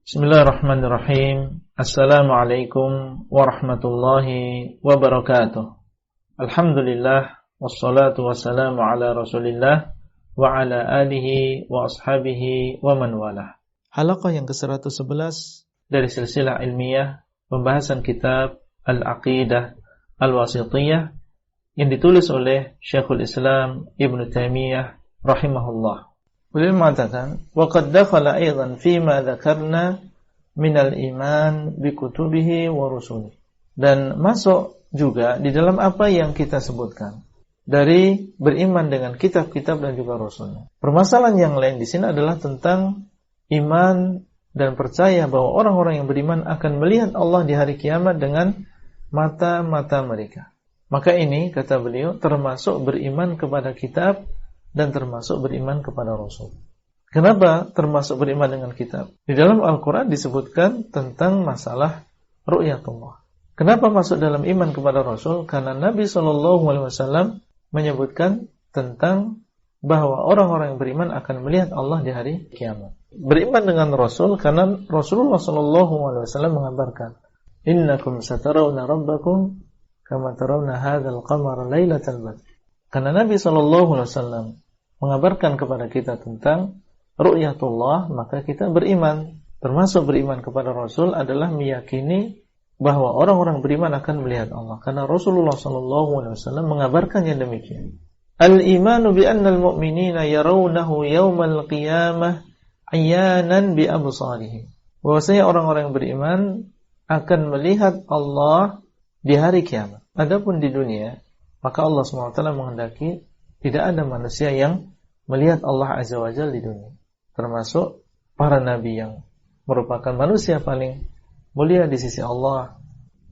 Bismillahirrahmanirrahim. Assalamualaikum warahmatullahi wabarakatuh. Alhamdulillah, wassalatu wassalamu ala Rasulillah wa ala alihi wa ashabihi wa man walah. Halaqah yang ke-111 dari silsilah ilmiah pembahasan kitab Al-Aqidah Al-Wasithiyah yang ditulis oleh Syekhul Islam Ibn Taimiyah rahimahullah. Beliau mengatakan, وَقَدْ دَخَلَ أَيْضًا فِيمَا ذَكَرْنَا مِنَ الْإِيمَانِ بِكُتُبِهِ وَرُسُلِهِ. Dan masuk juga di dalam apa yang kita sebutkan dari beriman dengan kitab-kitab dan juga rasulnya. Permasalahan yang lain di sini adalah tentang iman dan percaya bahwa orang-orang yang beriman akan melihat Allah di hari kiamat dengan mata-mata mereka. Maka ini, kata beliau, termasuk beriman kepada kitab dan termasuk beriman kepada Rasul. Kenapa termasuk beriman dengan kitab? Di dalam Al-Quran disebutkan tentang masalah ru'yatullah. Kenapa masuk dalam iman kepada Rasul? Karena Nabi SAW menyebutkan tentang bahwa orang-orang yang beriman akan melihat Allah di hari kiamat. Beriman dengan Rasul karena Rasulullah SAW mengabarkan, Innakum satarawna rabbakum kama tarawna hadzal qamara lailatal badr. Karena Nabi SAW mengabarkan kepada kita tentang ru'yatullah, maka kita beriman. Termasuk beriman kepada Rasul adalah meyakini bahwa orang-orang beriman akan melihat Allah. Karena Rasulullah SAW mengabarkannya demikian. Al-imanu bi annal mu'minina yarawnahu yawmal qiyamah ayanan bi absarihim. Bahwasanya orang-orang beriman akan melihat Allah di hari kiamat. Adapun di dunia, maka Allah SWT menghendaki tidak ada manusia yang melihat Allah Azza wa Jalla di dunia. Termasuk para nabi yang merupakan manusia paling mulia di sisi Allah.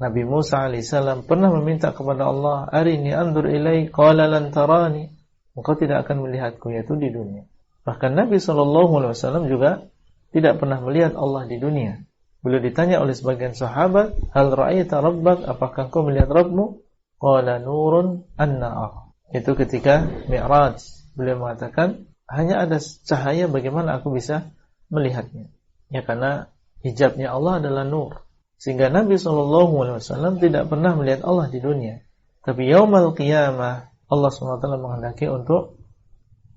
Nabi Musa alaihissalam pernah meminta kepada Allah, Arini andur ilai, qala lan tarani. Engkau tidak akan melihatku, yaitu di dunia. Bahkan Nabi SAW juga tidak pernah melihat Allah di dunia. Beliau ditanya oleh sebagian sahabat, hal ra'aita rabbak, apakah kau melihat Rabbmu? Qala nurun anna. Itu ketika Mi'raj. Beliau mengatakan, hanya ada cahaya, bagaimana aku bisa melihatnya? Ya, karena hijabnya Allah adalah nur. Sehingga Nabi SAW tidak pernah melihat Allah di dunia. Tapi yaumal qiyamah, Allah SWT menghendaki untuk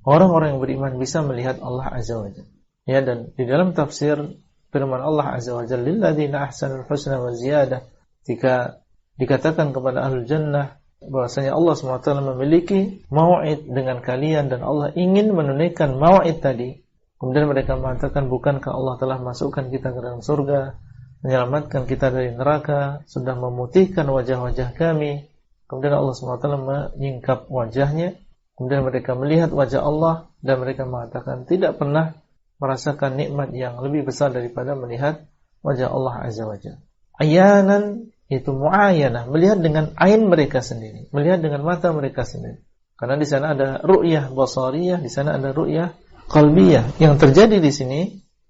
orang-orang yang beriman bisa melihat Allah Azza wa Jalla. Ya, dan di dalam tafsir firman Allah Azza wa Jalla, lilladzina ahsanul husna wa ziyadah, jika dikatakan kepada ahlul jannah bahwasanya Allah SWT memiliki mau'id dengan kalian dan Allah ingin menunaikan mau'id tadi. Kemudian mereka mengatakan, bukankah Allah telah masukkan kita ke dalam surga, menyelamatkan kita dari neraka, sudah memutihkan wajah-wajah kami. Kemudian Allah SWT menyingkap wajahnya. Kemudian mereka melihat wajah Allah dan mereka mengatakan tidak pernah merasakan nikmat yang lebih besar daripada melihat wajah Allah Azza wa Jalla. Ayanan itu mu'ayanah, melihat dengan ain mereka sendiri, melihat dengan mata mereka sendiri. Karena di sana ada ru'yah basariyah, di sana ada ru'yah qalbiyah. Yang terjadi di sini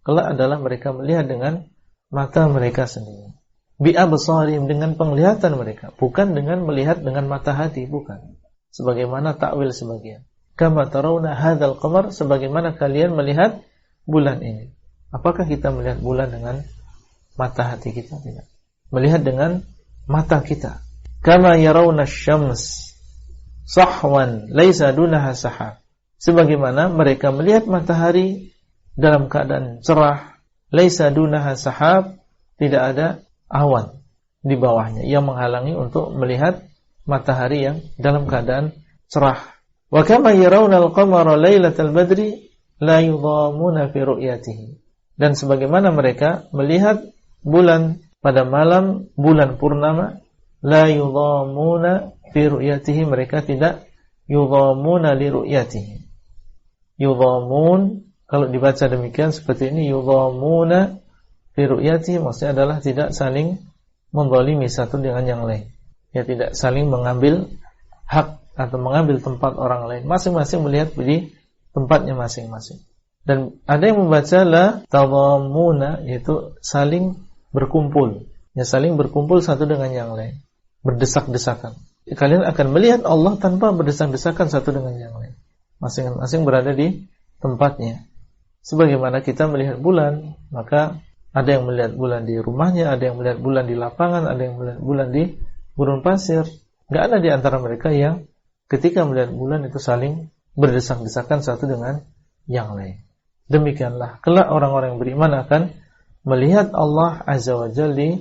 kelak adalah mereka melihat dengan mata mereka sendiri. Bi absarihim, dengan penglihatan mereka, bukan dengan melihat dengan mata hati, bukan. Sebagaimana takwil sebagian. Kama tarawna hadzal qamar, sebagaimana kalian melihat bulan ini. Apakah kita melihat bulan dengan mata hati kita? Tidak. Melihat dengan mata kita. Kama yarawna syams sahwan laisa dunaha sahab. Sebagaimana mereka melihat matahari dalam keadaan cerah, laisa dunaha sahab, tidak ada awan di bawahnya yang menghalangi untuk melihat matahari yang dalam keadaan cerah. Wa kama yarawna al-qamara lailatal badri la yudhamuna fi ru'yatihi. Dan sebagaimana mereka melihat bulan pada malam bulan purnama, la yudhamuna fi ru'yatihi, mereka tidak yudhamuna li ru'yatihi. Yudhamun, kalau dibaca demikian seperti ini, yudhamuna fi ru'yatihi, maksudnya adalah tidak saling menzalimi satu dengan yang lain. Ya, tidak saling mengambil hak atau mengambil tempat orang lain. Masing-masing melihat di tempatnya masing-masing. Dan ada yang membaca la tadhamuna, yaitu saling berkumpul. Ya, saling berkumpul satu dengan yang lain. Berdesak-desakan. Kalian akan melihat Allah tanpa berdesak-desakan satu dengan yang lain. Masing-masing berada di tempatnya. Sebagaimana kita melihat bulan, maka Ada yang melihat bulan di rumahnya, ada yang melihat bulan di lapangan, ada yang melihat bulan di gurun pasir. Gak ada di antara mereka yang ketika melihat bulan itu saling berdesak-desakan satu dengan yang lain. Demikianlah kelak orang-orang yang beriman akan melihat Allah Azza wa Jalla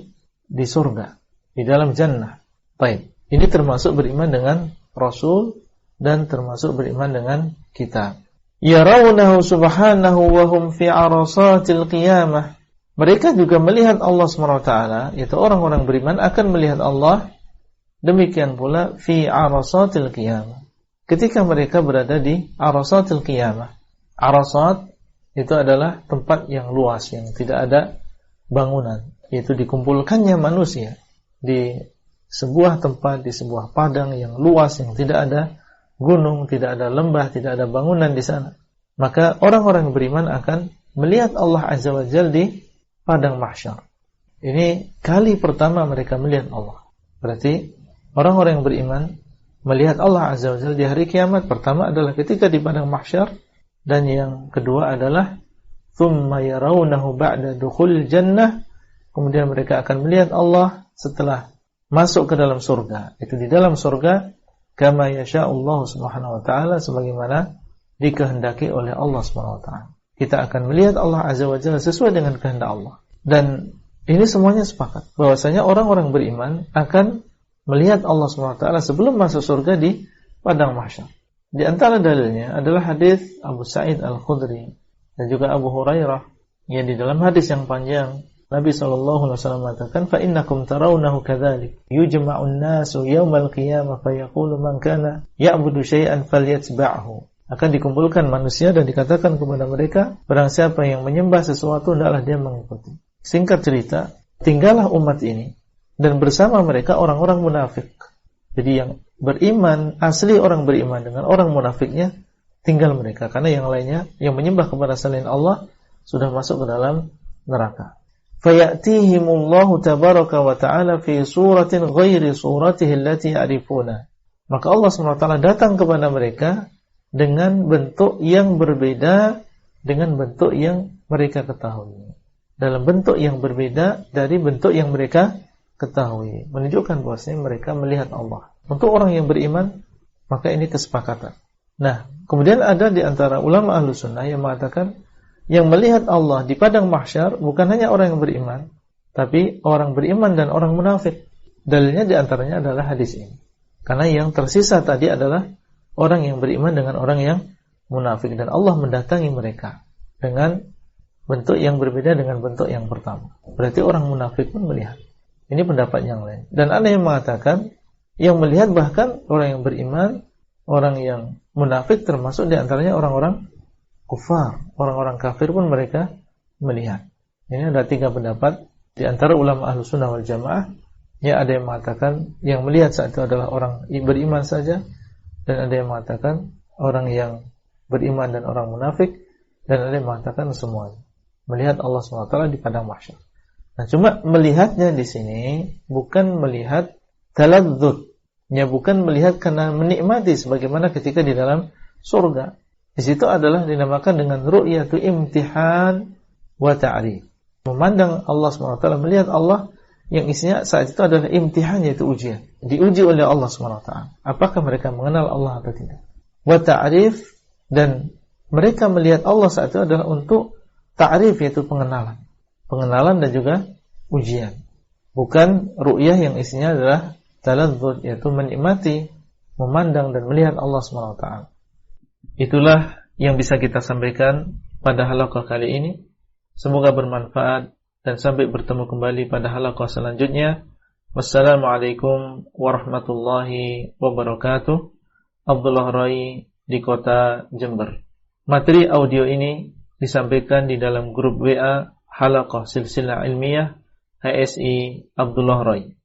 di surga, di dalam jannah. Baik, ini termasuk beriman dengan Rasul dan termasuk beriman dengan kitab. Yarawnahu subhanahu wa hum fi arasatil qiyamah. Mereka juga melihat Allah SWT, yaitu orang-orang beriman akan melihat Allah. Demikian pula fi arasatil qiyamah, ketika mereka berada di arasatil qiyamah. Arasat itu adalah tempat yang luas, yang tidak ada bangunan, yaitu dikumpulkannya manusia di sebuah tempat, di sebuah padang yang luas, yang tidak ada gunung, tidak ada lembah, tidak ada bangunan di sana. Maka orang-orang beriman akan melihat Allah Azza wa Jalla di padang mahsyar. Ini kali pertama mereka melihat Allah. Berarti orang-orang yang beriman melihat Allah Azza wa Jalla di hari kiamat. Pertama adalah ketika di padang mahsyar, dan yang kedua adalah thumma yarawnahu ba'da dukhulil jannah. Kemudian mereka akan melihat Allah setelah masuk ke dalam surga. Itu di dalam surga, kama yasha'ullah subhanahu wa ta'ala, sebagaimana dikehendaki oleh Allah subhanahu wa ta'ala. Kita akan melihat Allah Azza wa Jalla sesuai dengan kehendak Allah. Dan ini semuanya sepakat bahwasanya orang-orang beriman akan melihat Allah subhanahu wa ta'ala sebelum masuk surga di padang mahsyar. Di antara dalilnya adalah hadis Abu Sa'id Al-Khudri dan juga Abu Hurairah, yang di dalam hadis yang panjang Nabi SAW mengatakan, fa innakum tarawnahu kadzalik yujma'un nasu yaumal qiyamah fa yaqulu man kana ya'budu syai'an falyatba'hu. Akan dikumpulkan manusia dan dikatakan kepada mereka, barang siapa yang menyembah sesuatu hendaklah dia mengikuti. Singkat cerita, tinggallah umat ini dan bersama mereka orang-orang munafik. Jadi yang beriman, asli orang beriman dengan orang munafiknya, tinggal mereka, karena yang lainnya yang menyembah kepada selain Allah sudah masuk ke dalam neraka. Fayatihimullahu tabaraka wa ta'ala fi suratin ghairi suratihi allati ya'rifuna. Maka Allah SWT datang kepada mereka dengan bentuk yang berbeda dengan bentuk yang mereka ketahui. Dalam bentuk yang berbeda dari bentuk yang mereka ketahui, menunjukkan bahwasanya mereka melihat Allah. Untuk orang yang beriman, maka ini kesepakatan. Nah, kemudian ada di antara ulama Ahlus Sunnah yang mengatakan yang melihat Allah di padang mahsyar bukan hanya orang yang beriman, tapi orang beriman dan orang munafik. Dalilnya di antaranya adalah hadis ini. Karena yang tersisa tadi adalah orang yang beriman dengan orang yang munafik, dan Allah mendatangi mereka dengan bentuk yang berbeda dengan bentuk yang pertama. Berarti orang munafik pun melihat. Ini pendapat yang lain. Dan ada yang mengatakan yang melihat bahkan orang yang beriman, orang yang munafik, termasuk di antaranya orang-orang kufar, orang-orang kafir pun mereka melihat. Ini ada 3 pendapat di antara ulama Ahlus Sunnah wal Jamaah. Ya, ada yang mengatakan yang melihat saat itu adalah orang beriman saja, dan ada yang mengatakan orang yang beriman dan orang munafik, dan ada yang mengatakan semuanya melihat Allah SWT di padang mahsyar. Nah, cuma melihatnya di sini bukan melihat taladzudnya, bukan melihat karena menikmati sebagaimana ketika di dalam surga. Di situ adalah dinamakan dengan ru'yatu imtihan wa ta'rif. Memandang Allah SWT, melihat Allah yang isinya saat itu adalah imtihan, yaitu ujian. Diuji oleh Allah SWT. Apakah mereka mengenal Allah atau tidak? Wa ta'rif, dan mereka melihat Allah saat itu adalah untuk ta'rif, yaitu pengenalan. Pengenalan dan juga ujian. Bukan ru'yah yang isinya adalah taladzud, yaitu menikmati, memandang dan melihat Allah SWT. Itulah yang bisa kita sampaikan pada halaqah kali ini. Semoga bermanfaat. Dan sampai bertemu kembali pada halaqah selanjutnya. Wassalamualaikum warahmatullahi wabarakatuh. Abdullah Rai di kota Jember. Materi audio ini disampaikan di dalam grup WA Halaqah Silsilah Ilmiah HSI Abdullah Rai.